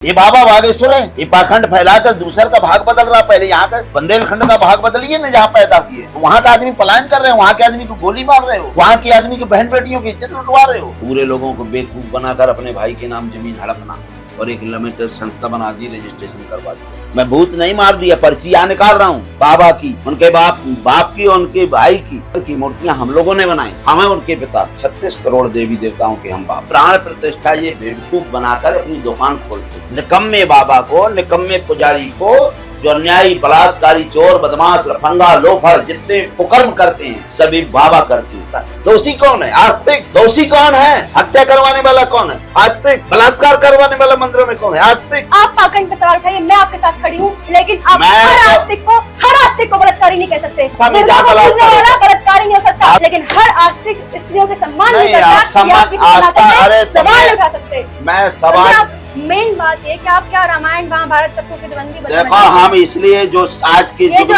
ये बाबा बागेश्वर है, ये पाखंड फैलाकर दूसर का भाग बदल रहा। पहले यहाँ का बुंदेलखंड का भाग बदलिए ना, जहाँ पैदा किए वहाँ का आदमी पलायन कर रहे हो, वहाँ के आदमी को गोली मार रहे हो, वहाँ के आदमी की बहन बेटियों की इज्जत लुटवा रहे हो। पूरे लोगों को बेवकूफ बनाकर अपने भाई के नाम जमीन हड़पना और एक लिमिटेड संस्था बना दी, रजिस्ट्रेशन करवा दी। मैं भूत नहीं मार दिया, पर्ची यहाँ निकाल रहा हूँ। बाबा की, उनके बाप की, उनके भाई की मूर्तियाँ हम लोगों ने बनाई। हमें उनके पिता 36 करोड़ देवी देवताओं के हम बाप। प्राण प्रतिष्ठा ये बेवकूफ बनाकर अपनी दुकान खोलते। निकम्मे बाबा को, निकम्मे पुजारी को, जो अन्यायी, बलात्कारी, चोर, बदमाश, लफंगा, लोफर जितने कुकर्म करते हैं सभी बाबा करते हैं। दोषी कौन है? आस्तिक। दोषी कौन है? हत्या करवाने वाला कौन है? आस्तिक। बलात्कार करवाने वाला मंदिरों में कौन है? आस्तिक। आप पाखंड पे सवाल उठाइए, मैं आपके साथ खड़ी हूँ, लेकिन आप हर आस्तिक को बलात्कारी नहीं कह सकते। बलात्कारी नहीं हो सकता, लेकिन हर आस्तिक स्त्रियों के सम्मान नहीं करता, सवाल उठा सकते। मैं सवाल मेन बात ये कि आप क्या रामायण महाभारत सबको प्रतिबंधी बताना देखो, हम इसलिए जो आज की जो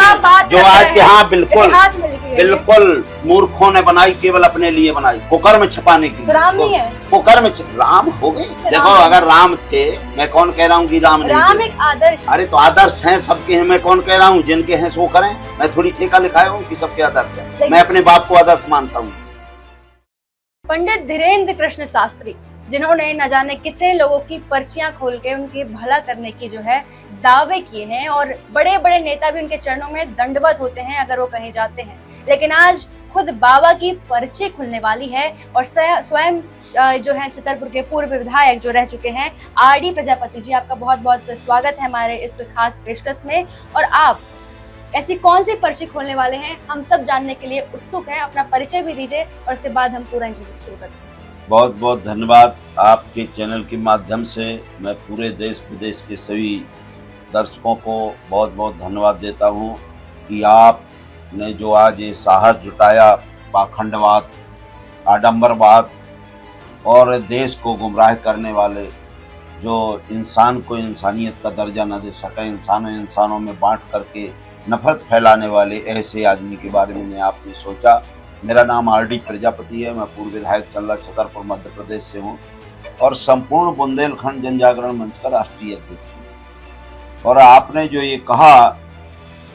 आज के हाँ बिल्कुल मूर्खों ने बनाई, केवल अपने लिए बनाई, कुकर्म छपाने की। राम नहीं है, कुकर्म राम हो गए। देखो, अगर राम थे, मैं कौन कह रहा हूँ कि राम नहीं? राम एक आदर्श। अरे तो आदर्श हैं सबके हैं, मैं कौन कह रहा हूँ जिनके हैं सो करें। मैं थोड़ी ठेका लिखाया हूँ कि सबके आदर्श है। मैं अपने बाप को आदर्श मानता हूँ। पंडित धीरेन्द्र कृष्ण शास्त्री, जिन्होंने न जाने कितने लोगों की पर्चियां खोल के उनके भला करने की जो है दावे किए हैं, और बड़े बड़े नेता भी उनके चरणों में दंडवत होते हैं अगर वो कहीं जाते हैं। लेकिन आज खुद बाबा की पर्ची खुलने वाली है, और स्वयं जो है छतरपुर के पूर्व विधायक जो रह चुके हैं आरडी प्रजापति जी, आपका बहुत बहुत स्वागत है हमारे इस खास पेशकश में। और आप ऐसी कौन सी पर्ची खोलने वाले हैं, हम सब जानने के लिए उत्सुक हैं। अपना परिचय भी दीजिए और उसके बाद हम पूरा इंटरव्यू शुरू करते हैं। बहुत बहुत धन्यवाद। आपके चैनल के माध्यम से मैं पूरे देश विदेश के सभी दर्शकों को बहुत बहुत धन्यवाद देता हूं कि आपने जो आज ये साहस जुटाया, पाखंडवाद, आडंबरवाद और देश को गुमराह करने वाले, जो इंसान को इंसानियत का दर्जा न दे सके, इंसानों में बांट करके नफरत फैलाने वाले ऐसे आदमी के बारे में आपने सोचा। मेरा नाम आरडी प्रजापति है, मैं पूर्व विधायक चल्ला छतरपुर मध्य प्रदेश से हूँ और संपूर्ण बुंदेलखंड जन जागरण मंच का राष्ट्रीय अध्यक्ष हूँ। और आपने जो ये कहा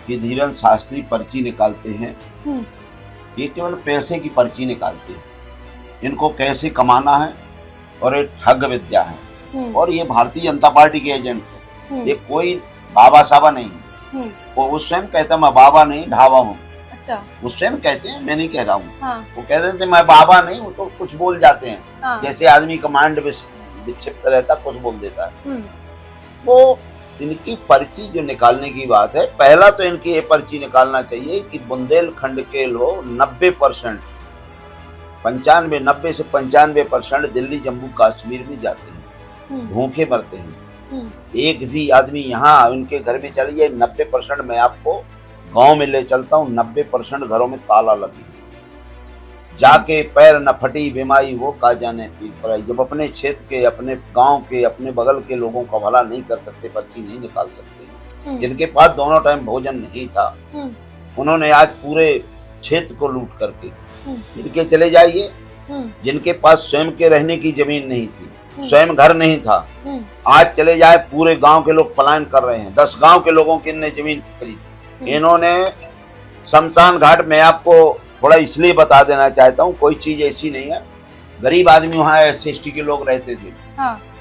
कि धीरेन्द्र शास्त्री पर्ची निकालते हैं, ये केवल पैसे की पर्ची निकालते हैं। इनको कैसे कमाना है और ये ठग विद्या है, और ये भारतीय जनता पार्टी के एजेंट है। ये कोई बाबा साबा नहीं है। वो स्वयं कहता मैं बाबा नहीं ढाबा हूँ। वो स्वयं कहते हैं, मैं नहीं कह रहा हूँ। वो कह देते मैं बाबा नहीं हूँ, तो कुछ बोल जाते हैं। जैसे आदमी कमांड विक्षिप्त रहता, कुछ बोल देता है। वो इनकी पर्ची जो निकालने की बात है, पहला तो इनकी ये पर्ची निकालना चाहिए कि बुंदेलखंड के लोग 90% 90 से 95% दिल्ली जम्मू कश्मीर में जाते हैं, भूखे मरते हैं। एक भी आदमी यहाँ उनके घर में चलिए, 90% मैं आपको गांव में ले चलता हूँ, 90% घरों में ताला लगे, जाके पैर न फटी बीमारी वो का जाने पीर पड़ाई। जब अपने क्षेत्र के, अपने गांव के, अपने बगल के लोगों का भला नहीं कर सकते, पर्ची नहीं निकाल सकते, जिनके पास दोनों टाइम भोजन नहीं था, उन्होंने आज पूरे क्षेत्र को लूट करके इनके चले जाइए। जिनके पास स्वयं के रहने की जमीन नहीं थी, स्वयं घर नहीं था, आज चले जाए, पूरे गांव के लोग पलायन कर रहे हैं। 10 गांव के लोगों की इन्होंने जमीन खरीदी। इन्होंने शमशान घाट में, आपको थोड़ा इसलिए बता देना चाहता हूँ, कोई चीज ऐसी नहीं है, गरीब आदमी वहाँ SC/ST के लोग रहते थे।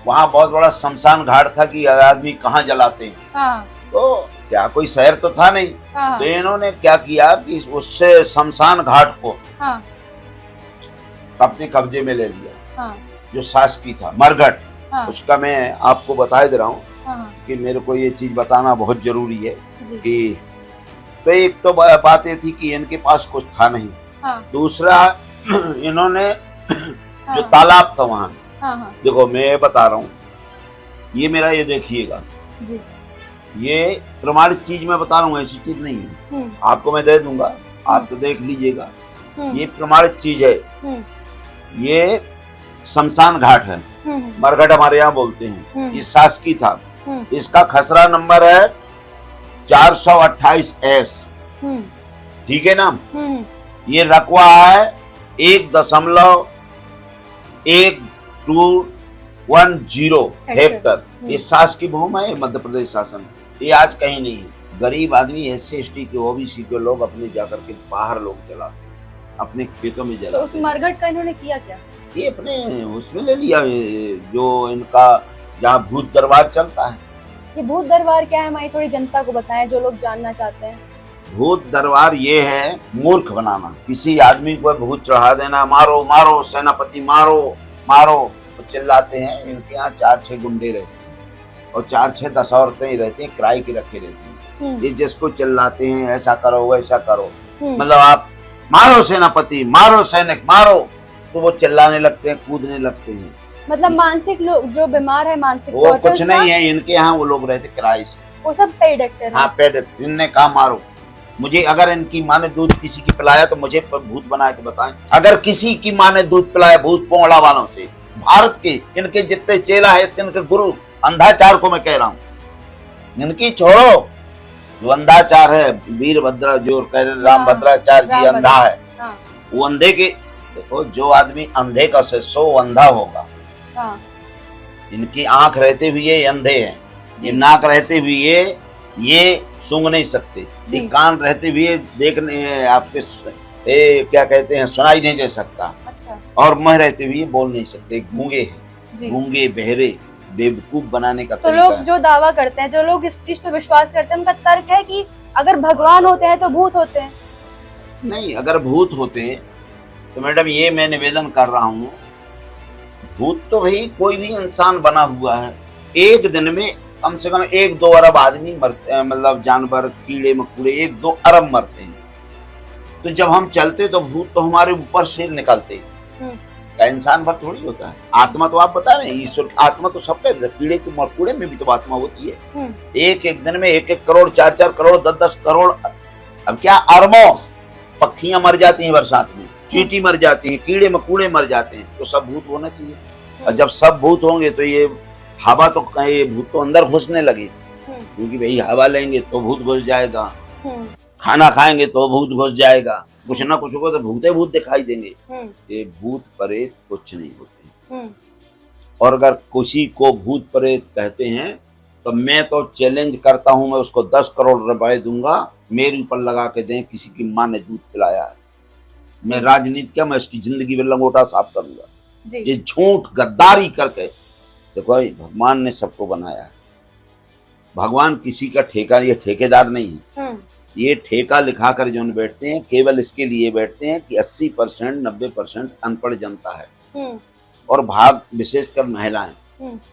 वहाँ बहुत बड़ा शमशान घाट था कि आदमी कहाँ जलाते हैं। तो क्या कोई शहर तो था नहीं। तो इन्होंने क्या किया कि उससे शमशान घाट को अपने कब्जे में ले लिया, जो शासकीय था मरघट। उसका मैं आपको बता दे रहा हूँ कि मेरे को ये चीज बताना बहुत जरूरी है कि तो एक तो बात ये थी कि इनके पास कुछ था नहीं। दूसरा, इन्होंने जो तालाब था वहाँ, देखो मैं बता रहा हूँ, ये मेरा, ये देखिएगा, ये प्रमाणित चीज मैं बता रहा हूँ, ऐसी चीज नहीं है। आपको मैं दे दूंगा, आप तो देख लीजिएगा, ये प्रमाणित चीज है। ये शमशान घाट है, मरघट हमारे यहाँ बोलते हैं। ये शासकीय था। इसका खसरा नंबर है 428S, ठीक है ना। ये रकवा है 1.12 10 हेक्टर। हम्म। ये शासकीय भूमि है मध्य प्रदेश शासन, ये आज कहीं नहीं है। गरीब आदमी SC ST के OBC के लोग अपने जाकर के बाहर लोग जलाते हैं, अपने खेतों में तो जलाते उस हैं। मरघट का इन्होंने किया क्या? ये अपने उसमें ले लिया, ये जो इनका जहाँ भूत दरबार चलता है। ये भूत दरबार क्या है, हमारी थोड़ी जनता को बताएं जो लोग जानना चाहते हैं। भूत दरबार ये है मूर्ख बनाना, किसी आदमी पर भूत चढ़ा देना, मारो मारो सेनापति मारो मारो, तो चिल्लाते हैं। इनके यहाँ 4-6 गुंडे रहते हैं और 4-6-10 औरतें ही रहती हैं, किराए की रखे रहती हैं। ये जिसको चिल्लाते हैं ऐसा करो वैसा करो, मतलब आप मारो सेनापति मारो सैनिक मारो, तो वो चिल्लाने लगते हैं, कूदने लगते हैं। मतलब मानसिक लोग जो बीमार है मानसिक वो तौर पे कुछ नहीं है, इनके यहाँ वो लोग रहते किराए से, वो सब पेड एक्टर हाँ पेड। इनने कहा मारो, मुझे अगर इनकी माँ ने दूध किसी की पिलाया तो मुझे भूत बना के बताएं। अगर किसी की माँ ने दूध पिलाया भूत पोंगड़ा वालों से, भारत के इनके जितने चेला है, इनके गुरु अंधाचार को मैं कह रहा हूँ, इनकी छोड़ो। जो अंधाचार है वीरभद्र जो कह रहे रामभद्राचार्य जी अंधा है, वो अंधे के देखो, जो आदमी अंधे का से सो अंधा होगा। इनकी आंख रहते हुए ये अंधे हैं, ये नाक रहते हुए ये सूंघ नहीं सकते, ये कान रहते हुए देखने आपके क्या कहते हैं सुनाई नहीं दे सकता। अच्छा। और मुंह रहते हुए बोल नहीं सकते, गूंगे हैं, गूंगे बहरे बेवकूफ बनाने का तो लोग जो दावा करते हैं, जो लोग इस चीज पे विश्वास करते हैं, उनका तर्क है कि अगर भगवान होते हैं तो भूत होते हैं। नहीं, अगर भूत होते तो मैडम ये मैं निवेदन कर रहा हूँ, भूत तो भाई कोई भी इंसान बना हुआ है। एक दिन में कम से कम 1-2 अरब आदमी मरते हैं, मतलब जानवर कीड़े मकोड़े 1-2 अरब मरते हैं। तो जब हम चलते तो भूत तो हमारे ऊपर से निकलते, इंसान भर थोड़ी होता है। आत्मा तो आप बता रहे हैं, ईश्वर की आत्मा तो सबके, कीड़े के मकोड़े में भी तो आत्मा होती है। एक दिन में 1-1 करोड़ 4-4 करोड़ 10-10 करोड़, अब क्या अरबों पक्षियां मर जाती हैं बरसात में, चींटी मर जाती है, कीड़े मकोड़े मर जाते हैं, तो सब भूत होना चाहिए। और जब सब भूत होंगे तो ये हवा तो ये भूत तो अंदर घुसने लगे, क्योंकि भाई हवा लेंगे तो भूत घुस जाएगा, खाना खाएंगे तो भूत घुस जाएगा, कुछ ना कुछ होगा तो भूते भूत दिखाई देंगे। ये भूत प्रेत कुछ नहीं होते। और अगर किसी को भूत प्रेत कहते हैं तो मैं तो चैलेंज करता हूं, मैं उसको 10 करोड़ रुपए दूंगा, मेरे ऊपर लगा के दें किसी की माँ ने दूध पिलाया है। मैं राजनीति क्या, मैं उसकी जिंदगी में लंगोटा साफ करूंगा। ये झूठ गद्दारी करके देखो भाई, भगवान ने सबको बनाया है, भगवान किसी का ठेका, ये ठेकेदार नहीं है। ये ठेका लिखा कर जो बैठते हैं केवल इसके लिए बैठते हैं कि 80% 90% अनपढ़ जनता है, और भाग विशेषकर महिलाएं,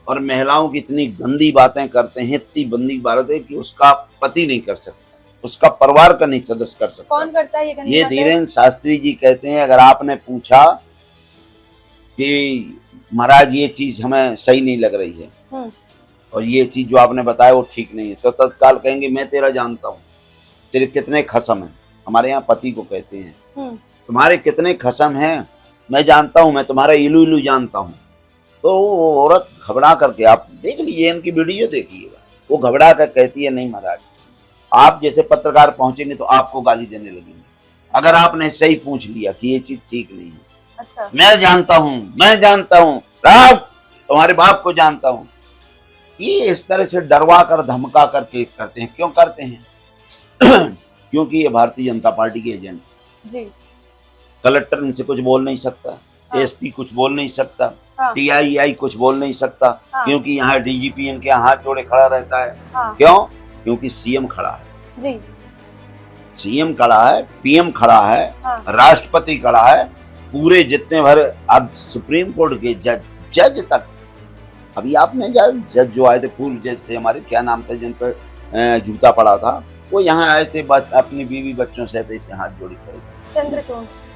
और महिलाओं की इतनी गंदी बातें करते हैं, इतनी गंदी बातें कि उसका पति नहीं कर सकता, उसका परिवार का नहीं सदस्य कर सकता। कौन करता है ये धीरेन्द्र शास्त्री जी कहते हैं, अगर आपने पूछा कि महाराज ये चीज हमें सही नहीं लग रही है और ये चीज जो आपने बताया वो ठीक नहीं है, तो तत्काल कहेंगे मैं तेरा जानता हूँ, तेरे कितने खसम हैं। हमारे यहाँ पति को कहते हैं तुम्हारे कितने खसम हैं, मैं जानता हूँ, मैं तुम्हारा इलू इलू जानता हूँ। तो वो औरत घबरा करके, आप देख लीजिए इनकी वीडियो देखिएगा, वो घबरा कर कहती है नहीं महाराज, आप जैसे पत्रकार पहुंचेंगे तो आपको गाली देने लगेंगे अगर आपने सही पूछ लिया कि ये चीज ठीक नहीं है। अच्छा। मैं जानता हूँ राव, तुम्हारे बाप को जानता हूँ। ये इस तरह से डरवा कर धमका करके करते हैं। क्यों करते हैं? क्योंकि ये भारतीय जनता पार्टी के एजेंट जी। कलेक्टर इनसे कुछ बोल नहीं सकता, एसपी कुछ बोल नहीं सकता, TII कुछ बोल नहीं सकता, क्योंकि यहाँ DGP इनके हाथ जोड़े खड़ा रहता है। क्यों? क्योंकि CM खड़ा है जी, CM खड़ा है, PM खड़ा है, राष्ट्रपति खड़ा है, पूरे जितने भर, अब सुप्रीम कोर्ट के जज तक। अभी आपने जज जो आए थे, पूर्व जज थे हमारे, क्या नाम था जिन पर जूता पड़ा था, वो यहाँ आए थे, अपनी बीवी बच्चों से ऐसे हाथ जोड़ी खड़े थे,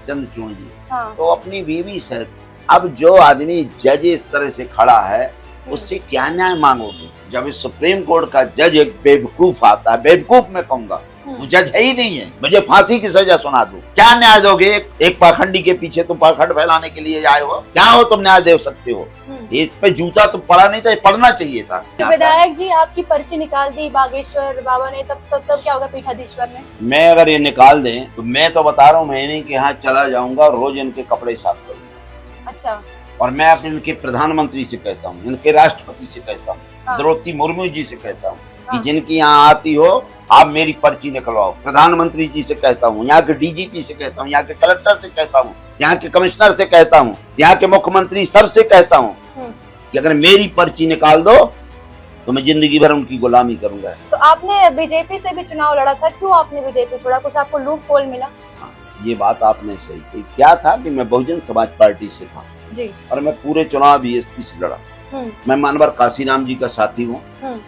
चंद्रचूड़ जी। तो अपनी बीवी से, अब जो आदमी जज इस तरह से खड़ा है उससे क्या न्याय मांगोगे? जब इस सुप्रीम कोर्ट का जज एक बेवकूफ आता है, बेवकूफ मैं कहूंगा, वो जज है ही नहीं है, मुझे फांसी की सजा सुना दो, क्या न्याय दोगे? एक पाखंडी के पीछे तुम पाखंड फैलाने के लिए आए हो, क्या हो तुम न्याय दे सकते हो? इस पे जूता तो पड़ा नहीं था, पड़ना चाहिए था। तो विधायक जी आपकी पर्ची निकाल दी बागेश्वर बाबा ने, तब क्या होगा पीठाधीश्वर ने? मैं अगर ये निकाल दें तो मैं तो बता रहा हूँ, मैं इन्हीं के यहाँ चला जाऊंगा, रोज इनके कपड़े साफ करूंगा। अच्छा। और मैं अपने इनके प्रधानमंत्री से कहता हूँ, इनके राष्ट्रपति से कहता हूँ, हाँ। द्रौपदी मुर्मू जी से कहता हूँ कि हाँ। जिनकी यहाँ आती हो आप मेरी पर्ची निकलवाओ। प्रधानमंत्री जी से कहता हूँ, यहाँ के डीजीपी से कहता हूँ, यहाँ के कलेक्टर से कहता हूँ, यहाँ के कमिश्नर से कहता हूँ, यहाँ के मुख्यमंत्री सबसे कहता हूँ कि अगर मेरी पर्ची निकाल दो तो मैं जिंदगी भर उनकी गुलामी करूंगा। तो आपने बीजेपी से भी चुनाव लड़ा था, क्यों आपने बीजेपी छोड़ा? कुछ आपको लूप होल मिला? हाँ, ये बात आपने सही कही। क्या था कि मैं बहुजन समाज पार्टी से था जी। और मैं पूरे चुनाव बीएसपी से लड़ा। मैं मानवर काशीराम जी का साथी हूँ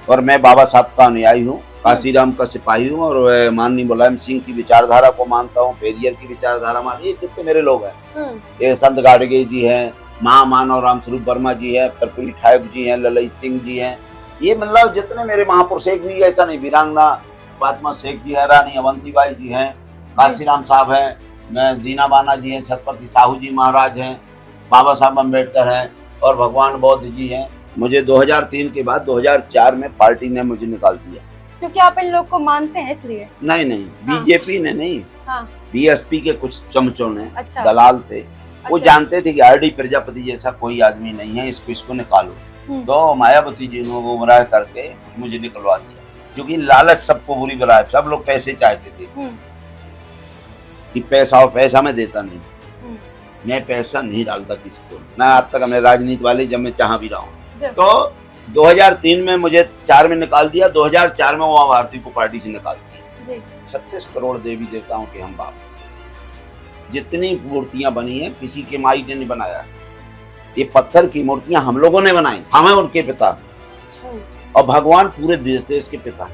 और मैं बाबा साहब का अनुयायी हूँ, काशीराम का सिपाही हूँ और माननीय मुलायम सिंह की विचारधारा को मानता हूँ, पेरियर की विचारधारा मानती। ये कितने मेरे लोग हैं, ये संत गाडगे जी हैं, महामानव राम स्वरूप वर्मा जी है, कर्पूरी ठाकुर जी हैं, ललित सिंह जी हैं, ये मतलब जितने मेरे महापुरुष, एक भी ऐसा नहीं, वीरांगना फातिमा शेख जी है, रानी अवंतीबाई जी हैं, काशीराम साहब हैं, मैं दीना बाना जी हैं, छत्रपति साहू जी महाराज हैं, बाबा साहब अम्बेडकर हैं और भगवान बौद्ध जी हैं। मुझे 2003 के बाद 2004 में पार्टी ने मुझे निकाल दिया। क्योंकि आप इन लोग को मानते हैं इसलिए? नहीं, बीजेपी ने नहीं, बीएसपी के कुछ चमचों ने, अच्छा। दलाल थे, वो जानते थे कि आरडी प्रजापति जैसा कोई आदमी नहीं है, इसको निकालो। तो मायावती जी ने गुमराह करके मुझे निकलवा दिया, क्योंकि लालच सबको बुरी बला है। सब लोग पैसे चाहते थे कि पैसा, और पैसा मैं देता नहीं, मैं पैसा नहीं डालता किसी को, ना आज तक हमें राजनीति वाले, जब मैं जहाँ भी रहा हूँ। तो 2003 में मुझे 4 में निकाल दिया, 2004 में उमा भारती को पार्टी से निकाल दिया। 36 करोड़ देवी देवताओं के हम बाप, जितनी मूर्तियां बनी हैं किसी के माई ने नहीं बनाया। ये पत्थर की मूर्तियां हम लोगों ने बनाई, हम हैं उनके पिता, और भगवान पूरे देश के पिता।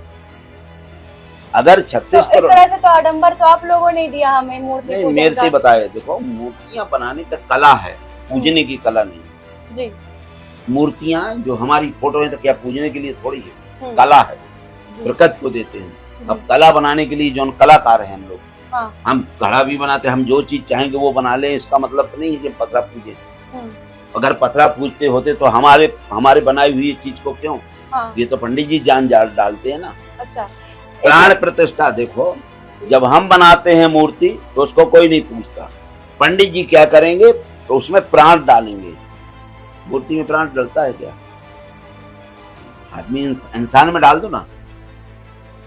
अगर 36 करोड़, इस तरह से तो आडंबर तो आप लोगों ने दिया हमें मूर्ति पूजन का। मेरे से बताए, देखो मूर्तियां बनाने का कला है, पूजने की कला नहीं जी। मूर्तियां जो हमारी फोटो है तो क्या पूजने के लिए थोड़ी है, कला है, बरकत को देते हैं। अब कला बनाने के लिए जो कलाकार हैं हम लोग, हम घड़ा भी बनाते हैं, हम जो चीज चाहेंगे वो बना ले, इसका मतलब नहीं है कि पथरा पूजे। अगर पथरा पूजते होते तो हमारे बनाई हुई चीज को क्यों, ये तो पंडित जी जान डालते हैं ना। अच्छा। प्राण प्रतिष्ठा देखो, जब हम बनाते हैं मूर्ति तो उसको कोई नहीं पूछता, पंडित जी क्या करेंगे तो उसमें प्राण डालेंगे। मूर्ति में प्राण डलता है क्या? आदमी इंसान में डाल दो ना।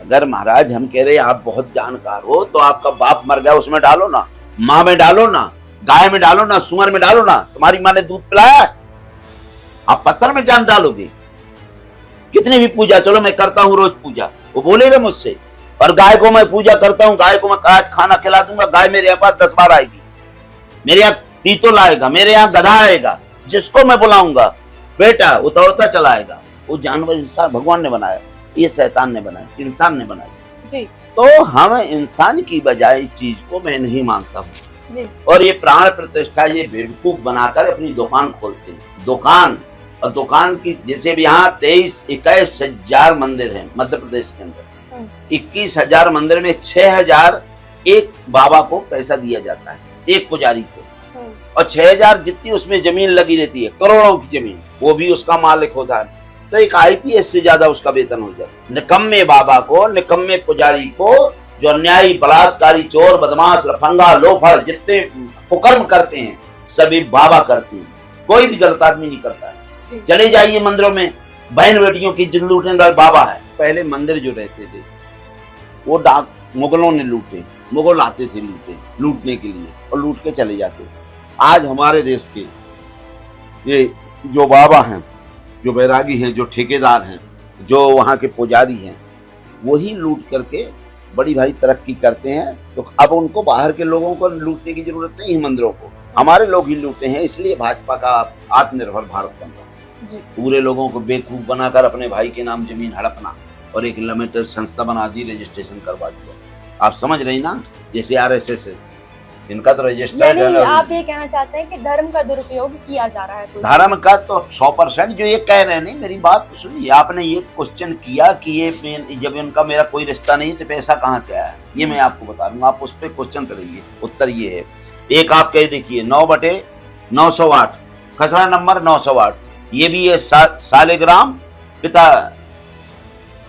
अगर महाराज हम कह रहे आप बहुत जानकार हो तो आपका बाप मर गया उसमें डालो ना, माँ में डालो ना, गाय में डालो ना, सुअर में डालो ना। तुम्हारी माँ ने दूध पिलाया, आप पत्थर में जान डालोगे? कितनी भी पूजा, चलो मैं करता हूँ रोज पूजा, वो बोलेगा मुझसे, और गाय को मैं पूजा करता हूँ, गाय को मैं आज खाना खिला दूंगा, गाय मेरे यहाँ पास 10 बार आएगी, मेरे यहाँ तीतो लाएगा, मेरे यहाँ गधा आएगा, जिसको मैं बुलाऊंगा बेटा उतरता चलाएगा। वो जानवर इंसान भगवान ने बनाया, ये शैतान ने बनाया, इंसान ने बनाया जी। तो हम इंसान की बजाय इस चीज को मैं नहीं मानता हूँ। और ये प्राण प्रतिष्ठा ये बेवकूफ बनाकर अपनी दुकान खोलते हैं। दुकान, और दुकान की जैसे भी यहाँ 21 हजार मंदिर हैं मध्य प्रदेश के अंदर, 21,000 मंदिर में 6,000 एक बाबा को पैसा दिया जाता है, एक पुजारी को, और 6,000 जितनी उसमें जमीन लगी रहती है, करोड़ों की जमीन, वो भी उसका मालिक होता है। तो एक आईपीएस से ज्यादा उसका वेतन हो जाता है। निकम्मे बाबा को, निकम्मे पुजारी को, जो अन्यायी, बलात्कारी, चोर, बदमाश, लफंगा, लोफर जितने कुकर्म करते हैं सभी बाबा करते हैं, कोई भी गलत आदमी नहीं करता है। चले जाइए मंदिरों में, बहन बेटियों की जिद लूटने वाला बाबा है। पहले मंदिर जो रहते थे वो डाक मुगलों ने लूटे, मुगल आते थे लूटने के लिए और लूट के चले जाते। आज हमारे देश के ये जो बाबा हैं, जो बैरागी हैं, जो ठेकेदार हैं, जो वहाँ के पुजारी हैं, वही लूट करके बड़ी भारी तरक्की करते हैं। तो अब उनको बाहर के लोगों को लूटने की जरूरत नहीं है, मंदिरों को हमारे लोग ही लूटे हैं। इसलिए भाजपा का आत्मनिर्भर भारत बन रहा है। पूरे लोगों को बेवकूफ बनाकर अपने भाई के नाम जमीन हड़पना और एक लिमिटेड संस्था बना दी, रजिस्ट्रेशन करवा दिया। आप समझ रही ना, जैसे आरएसएस है, इनका तो रजिस्टर्ड है। आप ये कहना चाहते हैं कि धर्म का दुरुपयोग किया जा रहा है? धर्म का तो 100% जो ये कह रहे हैं। नहीं, मेरी बात तो सुनिए। आपने ये क्वेश्चन किया कि ये जब इनका मेरा कोई रिश्ता नहीं तो पैसा कहाँ से आया, ये मैं आपको बता दूंगा। आप उस पर क्वेश्चन करेंगे, उत्तर ये है। एक आप कह देखिए 9/908 खसरा नंबर 908, ये भी है सालेग्राम पिता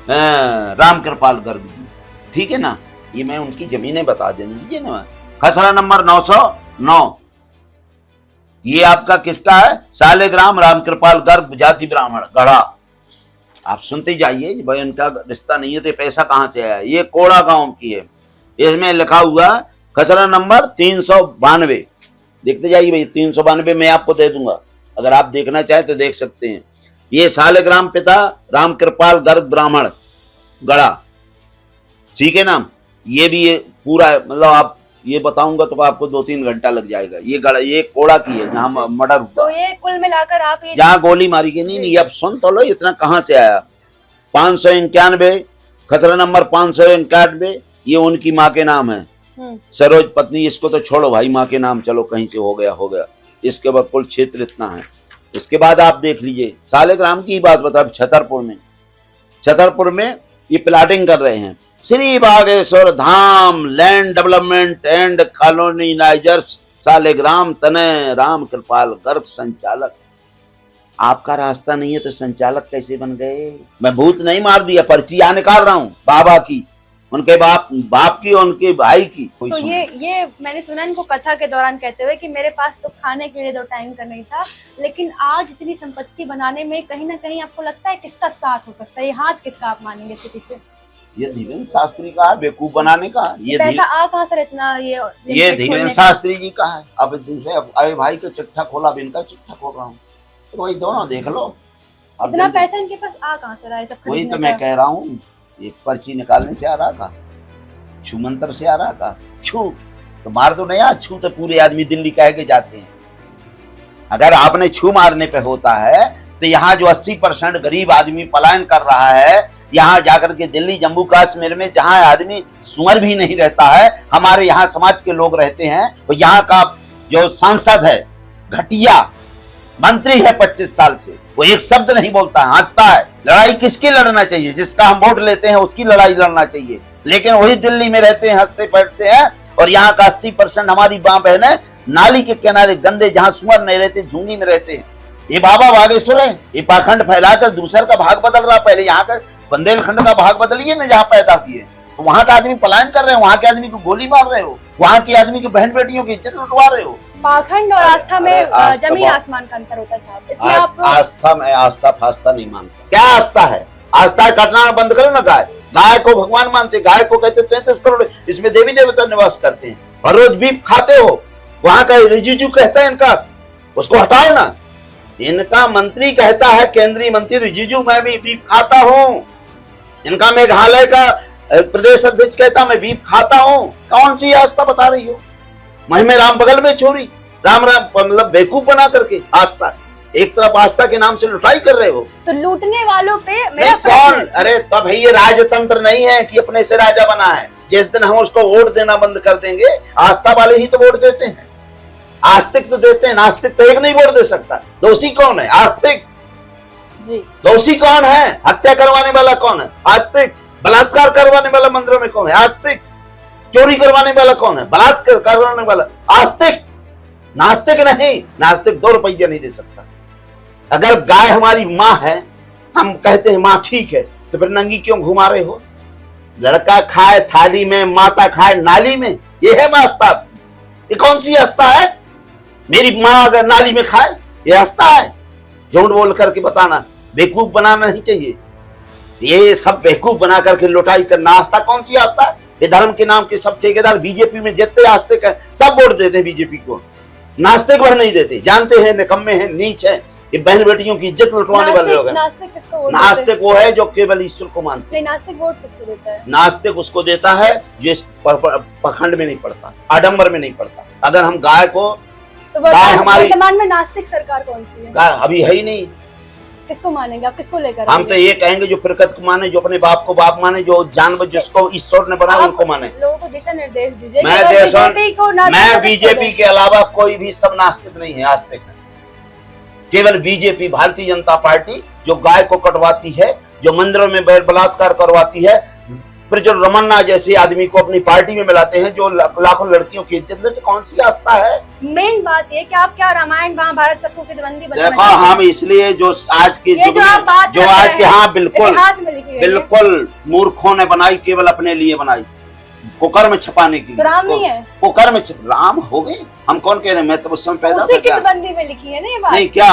राम कृपाल गर्ग जी, ठीक है ना। ये मैं उनकी जमीनें बता दीजिए ना। खसरा नंबर 909, ये आपका किसका है? सालेग्राम रामकृपाल गर्ग जाति ब्राह्मण गढ़ा। आप सुनते जाइए भाई, उनका रिश्ता नहीं है तो पैसा कहां से आया। ये कोड़ा गांव की है, इसमें लिखा हुआ खसरा नंबर 392। देखते जाइए भाई, 392 मैं आपको दे दूंगा, अगर आप देखना चाहे तो देख सकते हैं। ये सालेग्राम पिता रामकृपाल गर्ग ब्राह्मण गढ़ा, ठीक है नाम। ये भी ये पूरा मतलब आप ये बताऊंगा तो आपको 2-3 घंटा लग जाएगा। ये गढ़ा, ये कोड़ा की है जहाँ मर्डर हुआ। तो ये कुल मिलाकर आप ये जहाँ गोली मारी गई, नहीं अब सुन तो लो, इतना कहाँ से आया। 591 खसरा नंबर 591, ये उनकी माँ के नाम है, सरोज पत्नी। इसको तो छोड़ो भाई, माँ के नाम चलो कहीं से हो गया। इसके बाद कुल क्षेत्र इतना है। इसके बाद आप देख लीजिए सालेग्राम की बात बता। छतरपुर में ये प्लाटिंग कर रहे हैं। Shri Bageshwar Dham land development and colonisers Saligram तनय रामकृपाल गर्ग संचालक। आपका रास्ता नहीं है तो संचालक कैसे बन गए? मैं भूत नहीं मार दिया, पर्चियां निकाल रहा हूँ बाबा की, उनके बाप की, उनके भाई की। तो ये मैंने सुना इनको कथा के दौरान कहते हुए कि मेरे पास तो खाने के लिए 2 टाइम का नहीं था, लेकिन आज इतनी संपत्ति बनाने में कहीं ना कहीं आपको लगता है किसका साथ हो सकता है? ये हाथ किसका आप मानेंगे इसके पीछे? ये धीरेन्द्र शास्त्री का है, बेवकूफ बनाने का। ये पैसा आ कहाँ से इतना? ये धीरेन्द्र शास्त्री जी का है। अब दूसरे अरे भाई का चिट्ठा खोला, अब इनका चिट्ठा खोल रहा हूँ, तो वही दोनों देख लो। इतना पैसा इनके पास आ कहाँ से रहा है? सब वही तो मैं कह रहा हूँ, एक पर्ची निकालने से आ रहा था, छू मंत्र से आ रहा था। छू तो मार दो नहीं, छू तो पूरे आदमी दिल्ली कह के जाते हैं। अगर आपने छू मारने पे होता है तो यहाँ जो 80% गरीब आदमी पलायन कर रहा है, यहाँ जाकर के दिल्ली जम्मू कश्मीर में जहाँ आदमी सुअर भी नहीं रहता है, हमारे यहाँ समाज के लोग रहते हैं। तो यहाँ का जो सांसद है घटिया मंत्री है 25 साल से, वो एक शब्द नहीं बोलता है, हंसता है। लड़ाई किसकी लड़ना चाहिए? जिसका हम वोट लेते हैं उसकी लड़ाई लड़ना चाहिए। लेकिन वही दिल्ली में रहते हैं, हंसते बैठते हैं। और यहाँ का 80% हमारी माँ बहन नाली के किनारे गंदे, जहाँ सुअर नहीं रहते, झुंगी में रहते हैं। ये बाबा बागेश्वर है, ये पाखंड फैलाकर दूसर का भाग बदल रहा। पहले यहाँ का बुंदेलखंड का भाग बदलिए ना, जहाँ पैदा किए, तो वहाँ का आदमी पलायन कर रहे हो, वहाँ के आदमी को गोली मार रहे हो, वहाँ के आदमी की बहन बेटियों की इज्जत लुटवा रहे हो। पाखंड और आस्था में जमीन आसमान का अंतर होता है साहब। इसमें आप आस्था में आस्था फास्ता नहीं मानता। क्या आस्था है? आस्था काटना बंद करो ना। गाय को भगवान मानते, गाय को कहते 33 करोड़ इसमें देवी देवता निवास करते हैं। हर रोज बीफ खाते हो, वहां का रिजिजू कहता है इनका, उसको हटाओ ना। इनका मंत्री कहता है, केंद्रीय मंत्री रिजिजू, मैं भी बीफ खाता हूँ। इनका मेघालय का प्रदेश अध्यक्ष कहता मैं बीफ खाता हूँ। कौन सी आस्था बता रही हो? महिमे राम बगल में चोरी, राम मतलब बेवकूफ बना करके आस्था, एक तरफ आस्था के नाम से लुटाई कर रहे हो। तो लूटने वालों पे मेरा कौन? अरे तब है, ये राजतंत्र नहीं है कि अपने से राजा बना है। जिस दिन हम उसको वोट देना बंद कर देंगे, आस्था वाले ही तो वोट देते हैं, आस्तिक तो देते हैं। नास्तिक तो एक नहीं वोट दे सकता। दोषी कौन है? आस्तिक जी। दोषी कौन है? हत्या करवाने वाला कौन है? आस्तिक। बलात्कार करवाने वाला मंदिरों में कौन है? आस्तिक। चोरी करवाने वाला कौन है? बलात्कार करवाने वाला आस्तिक। नास्तिक नहीं। नास्तिक 2 रुपया नहीं दे सकता। अगर गाय हमारी माँ है, हम कहते हैं माँ ठीक है, तो फिर नंगी क्यों घुमा रहे हो? लड़का खाए थाली में, माता खाए नाली में, ये है आस्था? ये कौन सी आस्था है? मेरी माँ अगर नाली में खाए, ये आस्था है? झूठ बोल करके बताना, बेवकूफ बनाना नहीं चाहिए। ये सब बेवकूफ बना करके लुटाई करना आस्था? कौन सी आस्था है? ये धर्म के नाम के सब ठेकेदार बीजेपी में जितने आस्तिक है सब वोट देते हैं बीजेपी को, नास्तिक भर नहीं देते। जानते हैं निकम्मे हैं, नीच है, ये बहन बेटियों की इज्जत लुटवाने वाले लोग हैं। नास्तिक किसको वोट? नास्तिक वो है जो केवल ईश्वर को मानते हैं। नास्तिक वोट किसको देता है? नास्तिक उसको देता है जो इस पखंड में नहीं पड़ता, आडंबर में नहीं पड़ता। अगर हम गाय को, तो वर्तमान में नास्तिक सरकार कौन सी है? अभी है ही नहीं। किसको मानेंगे आप? किसको लेकर? हम तो ये कहेंगे जो फिरकत को माने, जो अपने बाप को बाप माने, जो जानवर जिसको ईश्वर ने बनाया उनको माने। लोगों को दिशा निर्देश दीजिए। मैं बीजेपी के अलावा कोई भी सब नास्तिक नहीं है, आस्तिक है। केवल बीजेपी, भारतीय जनता पार्टी, जो गाय को कटवाती है, जो मंदिरों में बलात्कार करवाती है, फिर जो रमन्ना जैसे आदमी को अपनी पार्टी में मिलाते हैं, जो लाखों लड़कियों की इज्जत लेते, कौन सी आस्था है? मेन बात ये कि आप क्या रामायण महाभारत सबको कितबंदी बताना देखो, हम इसलिए जो आज के जो आज के, हाँ बिल्कुल बिल्कुल मूर्खों ने बनाई, केवल अपने लिए बनाई। कुकर में छपाने के तो लिए। राम नहीं है, कुकर में राम हो गए, हम कौन कह रहे हैं, मैं तो उस समय पैदा उसी था क्या? कितबंदी में लिखी है ना ये बात। नहीं क्या,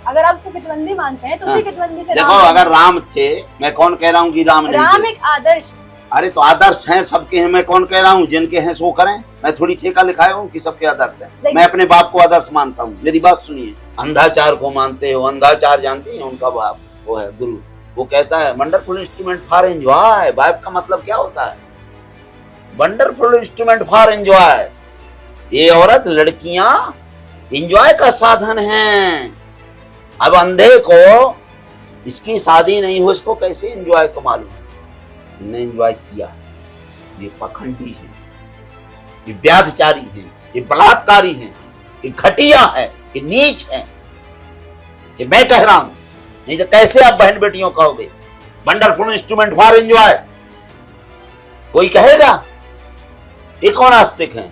अगर आप उसे कितबंदी मानते हैं तो उसी कितबंदी से देखो अगर राम थे, मैं कौन कह रहा हूँ कि राम नहीं राम थे। एक आदर्श। अरे तो आदर्श हैं सबके हैं, मैं कौन कह रहा हूँ जिनके हैं सो करें। मैं थोड़ी ठेका लिखाया हूँ कि सबके आदर्श है। मैं अपने बाप को आदर्श मानता हूँ। मेरी बात सुनिए, अंधाचार को मानते हो, अंधाचार जानते हैं, उनका बाप वो है गुरु। वो कहता है वंडरफुल इंस्ट्रूमेंट फॉर एंजॉय। बाप का मतलब क्या होता है? Wonderful instrument for enjoy. ये औरत लड़कियां एंजॉय का साधन हैं। अब अंधे को इसकी शादी नहीं हो, इसको कैसे एंजॉय को मालूम? ने एंजॉय किया। ये पाखंडी है, ये व्याभिचारी है, ये बलात्कारी है, ये घटिया है, ये नीच है। ये मैं कह रहा हूं, नहीं तो कैसे आप बहन बेटियों कहोगे वंडरफुल इंस्ट्रूमेंट फॉर एंजॉय? कोई कहेगा? ये कौन नास्तिक हैं?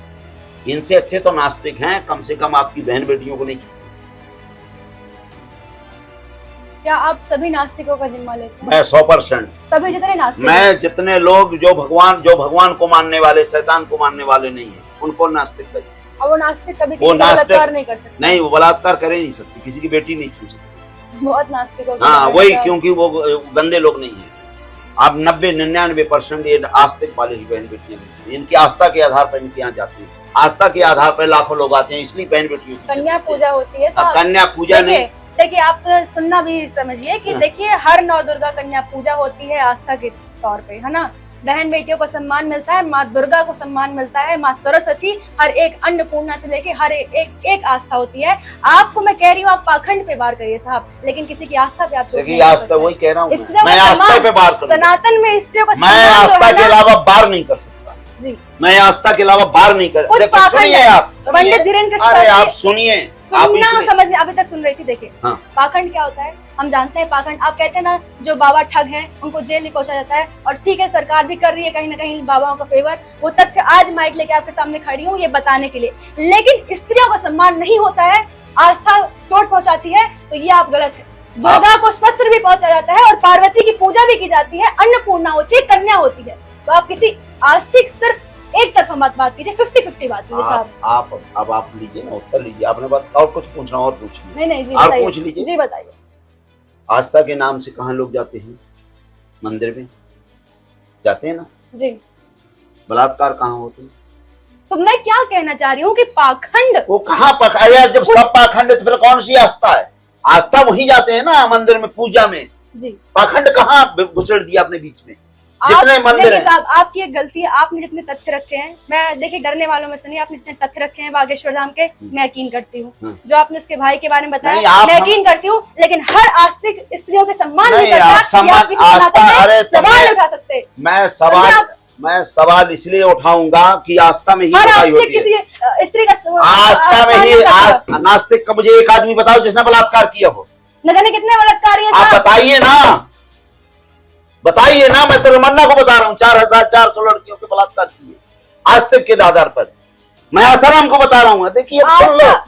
इनसे अच्छे तो नास्तिक हैं, कम से कम आपकी बहन बेटियों को नहीं छूते। क्या आप सभी नास्तिकों का जिम्मा लेते हैं? मैं 100%। सभी जितने नास्तिक मैं जितने लोग जो भगवान को मानने वाले, शैतान को मानने वाले नहीं है, उनको नास्तिक कहिए। और वो नास्तिक कभी किसी का बलात्कार नहीं कर सकते। नहीं, वो बलात्कार करे नहीं सकती, किसी की बेटी नहीं छू सकती। बहुत नास्तिकों का। हाँ वही, क्योंकि वो गंदे लोग नहीं है। आप 90-99% ये आस्तिक वाले ही बहन बेटियां हैं। इनकी आस्था के आधार पर इनके यहाँ जाती है। आस्था के आधार पर लाखों लोग आते हैं, इसलिए बहन बेटियों की कन्या पूजा होती है साहब। कन्या पूजा नहीं। देखिए आप सुनना भी समझिए कि देखिए हर नौ दुर्गा कन्या पूजा होती है आस्था के तौर पे, है ना। बहन बेटियों को सम्मान मिलता है, माँ दुर्गा को सम्मान मिलता है, माँ सरस्वती, हर एक अन्नपूर्णा से लेके हर एक आस्था होती है। आपको मैं कह रही हूँ आप पाखंड पे वार करिए साहब, लेकिन किसी की आस्था पे आप चोट नहीं कर सकते। वही कह रहा हूँ मैं आस्था पे वार करूंगा। सनातन में स्त्रियों का मैं आस्था के अलावा वार नहीं कर सकता जी। मैं आस्था के अलावा वार नहीं कर सकता। सुनिए आप, पंडित धीरेन्द्र अरे आप सुनिए, सुनना समझ में अभी तक सुन रही थी। देखिए हाँ। पाखंड क्या होता है हम जानते हैं। पाखंड आप कहते हैं ना, जो बाबा ठग हैं उनको जेल में पहुंचा जाता है, और ठीक है सरकार भी कर रही है कहीं ना कहीं बाबाओं का फेवर। वो तथ्य आज माइक लेके आपके सामने खड़ी हूँ ये बताने के लिए। लेकिन स्त्रियों का सम्मान नहीं होता है, आस्था चोट पहुंचाती है, तो ये आप गलत है। दुर्गा को शस्त्र भी पहुंचा जाता है और पार्वती की पूजा भी की जाती है, अन्नपूर्णा होती है, कन्या होती है। तो आप किसी आस्तिक सिर्फ एक तरफा मत बात कीजिए, 50-50 बात कीजिए साहब। आप लीजिए ना, उत्तर लीजिए। आपने बात और कुछ पूछना और पूछिए। नहीं जी और बताइए। पूछ लीजिए जी बताइए। आस्था के नाम से कहाँ लोग जाते हैं? मंदिर में जाते हैं ना जी। बलात्कार कहाँ होते हैं? तो मैं क्या कहना चाह रही हूँ कि पाखंड वो कहाँ अरे जब सब पाखंड है तो फिर कौन सी आस्था है? आस्था वही जाते हैं ना मंदिर में, पूजा में। जी। पाखंड कहाँ घुसड़ दिया अपने बीच में? जितने मंदिर हैं साहब, आपकी एक गलती है, आपने जितने तथ्य रखे हैं, मैं देखिए डरने वालों में सुनिए, आपने जितने तथ्य रखे हैं बागेश्वर धाम के, मैं यकीन करती हूँ। जो आपने उसके भाई के बारे में बताया मैं यकीन करती हूँ, लेकिन हर आस्तिक स्त्रियों के सम्मान नहीं करता, सवाल उठा सकते। मैं सवाल इसलिए उठाऊंगा कि आस्था में ही लड़ाई होती है। स्त्री का आस्था में ही नास्तिक का मुझे एक आदमी बताओ जिसने बलात्कार किया हो। न जाने कितने बलात्कारी हैं आप बताइए ना, बताइए ना। मैं तो रमन्ना को बता रहा हूँ 4400 लड़कियों के बलात्कार किए आस्तिक के आधार पर। मैं आसाराम को बता रहा हूँ। देखिए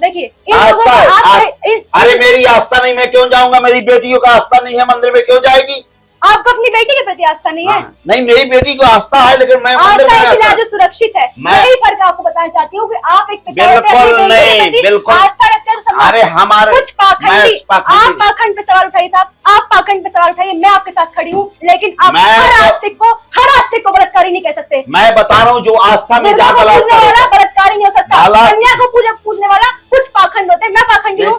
देखिए आस्था है। अरे मेरी आस्था नहीं, मैं क्यों जाऊंगा? मेरी बेटियों का आस्था नहीं है, मंदिर में क्यों जाएगी? आपको अपनी बेटी के प्रति आस्था नहीं है? नहीं, मेरी बेटी को आस्था है, लेकिन मैं मंदिर में जो सुरक्षित है, यही फर्क आपको बताना चाहती हूँ कि आप एक बिल्कुल नहीं, बिल्कुल आस्था रखते हैं तो अरे हमारे कुछ पाखंडी, आप पाखंड पे सवाल उठाइए साहब, आप पाखंड पे सवाल उठाइए, मैं आपके साथ खड़ी हूँ, लेकिन आप हर आस्तिक को बलात्कारी नहीं कह सकते। मैं बता रहा हूँ जो आस्था में बलात्कारी नहीं हो सकता। कन्या को पूजने वाला कुछ पाखंड होते हैं। मैं पाखंडी हूँ,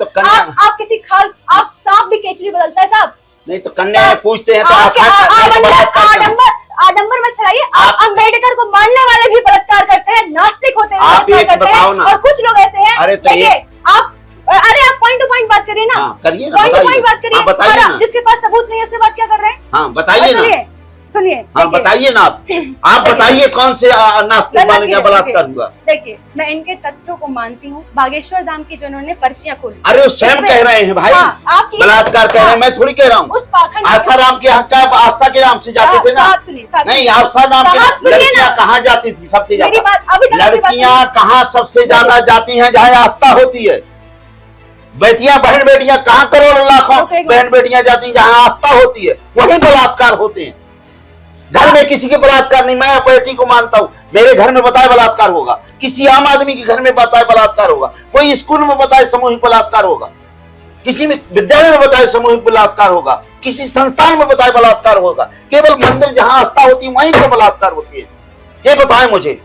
आप किसी खाल, आप सांप भी केचुली बदलता है साहब। नहीं तो कन्या पूछते हैं तो आडंबर मत कराइए। आप अम्बेडकर को मानने वाले भी बलात्कार करते हैं, नास्तिक होते हैं, और कुछ लोग ऐसे हैं। देखिए आप पॉइंट टू पॉइंट बात करिए ना, करिए पॉइंट टू पॉइंट बात करिए। जिसके पास सबूत नहीं है उससे बात क्या कर रहे हैं? हाँ बताइए ना, सुनिए। हाँ बताइए ना आप बताइए कौन से नास्तिक वाले का बलात्कार हुआ? देखिए मैं इनके तथ्यों को मानती हूँ। बागेश्वर धाम की जिन्होंने पर्चियां खोली, अरे वो स्वयं कह रहे हैं भाई, बलात्कार कह रहे हैं, मैं थोड़ी कह रहा हूँ। उस पाखंड आसाराम के यहाँ क्या आस्था के नाम से जाते थे ना? नहीं, आसाराम के लड़कियां कहाँ जाती थी? सबसे ज्यादा लड़कियां कहाँ सबसे ज्यादा जाती हैं? जहाँ आस्था होती है। बेटियां, बहन बेटियां कहाँ करोड़ों लाखों बहन बेटियां जाती हैं जहाँ आस्था होती है, वही बलात्कार होते हैं। घर में किसी के बलात्कार नहीं, मैं बेटी को मानता हूँ, मेरे घर में बताए बलात्कार होगा, किसी आम आदमी के घर में बताए बलात्कार होगा, कोई स्कूल में बताए सामूहिक बलात्कार होगा, किसी में विद्यालय में बताए सामूहिक बलात्कार होगा, किसी संस्थान में बताए बलात्कार होगा। केवल मंदिर जहां आस्था होती है वहीं पर बलात्कार होती है। ये बताएं मुझे,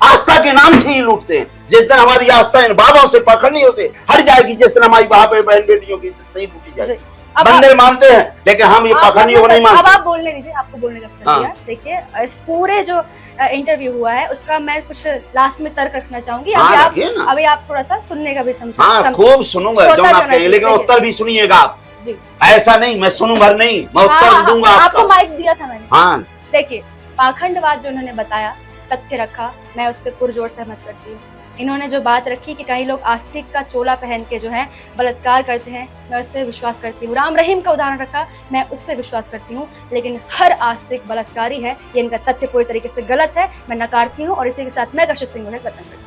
आस्था के नाम से ही लूटते हैं। जिस दिन हमारी आस्था इन बाबों से पाखंडियों से हट जाएगी, जिस दिन हमारी बहन बेटियों की इज्जत नहीं लूटी जाएगी। मंदिर मानते हैं लेकिन हम ये पाखंडियों को नहीं मानते। अब आप बोलने दीजिए, आपको बोलने का अवसर दिया। देखिए, इस पूरे जो इंटरव्यू हुआ है उसका मैं कुछ लास्ट में तर्क रखना चाहूंगी। अभी आप थोड़ा सा सुनने का भी समझो। हाँ, खूब सुनूंगा जो आप कहें, लेकिन उत्तर भी सुनिएगा आप। ऐसा नहीं मैं सुनूं भर नहीं, मैं उत्तर दूंगा। आपको माइक दिया था मैंने। हाँ, देखिए, पाखंडवाद जो उन्होंने बताया, तथ्य रखा, मैं उसके पुरजोर सहमत करती हूँ। इन्होंने जो बात रखी कि कई लोग आस्तिक का चोला पहन के जो है बलात्कार करते हैं, मैं उस पर विश्वास करती हूँ। राम रहीम का उदाहरण रखा, मैं उस पर विश्वास करती हूँ, लेकिन हर आस्तिक बलात्कारी है, ये इनका तथ्य पूरी तरीके से गलत है, मैं नकारती हूँ। और इसी के साथ मैं कशिश सिंह खत्म करती हूँ।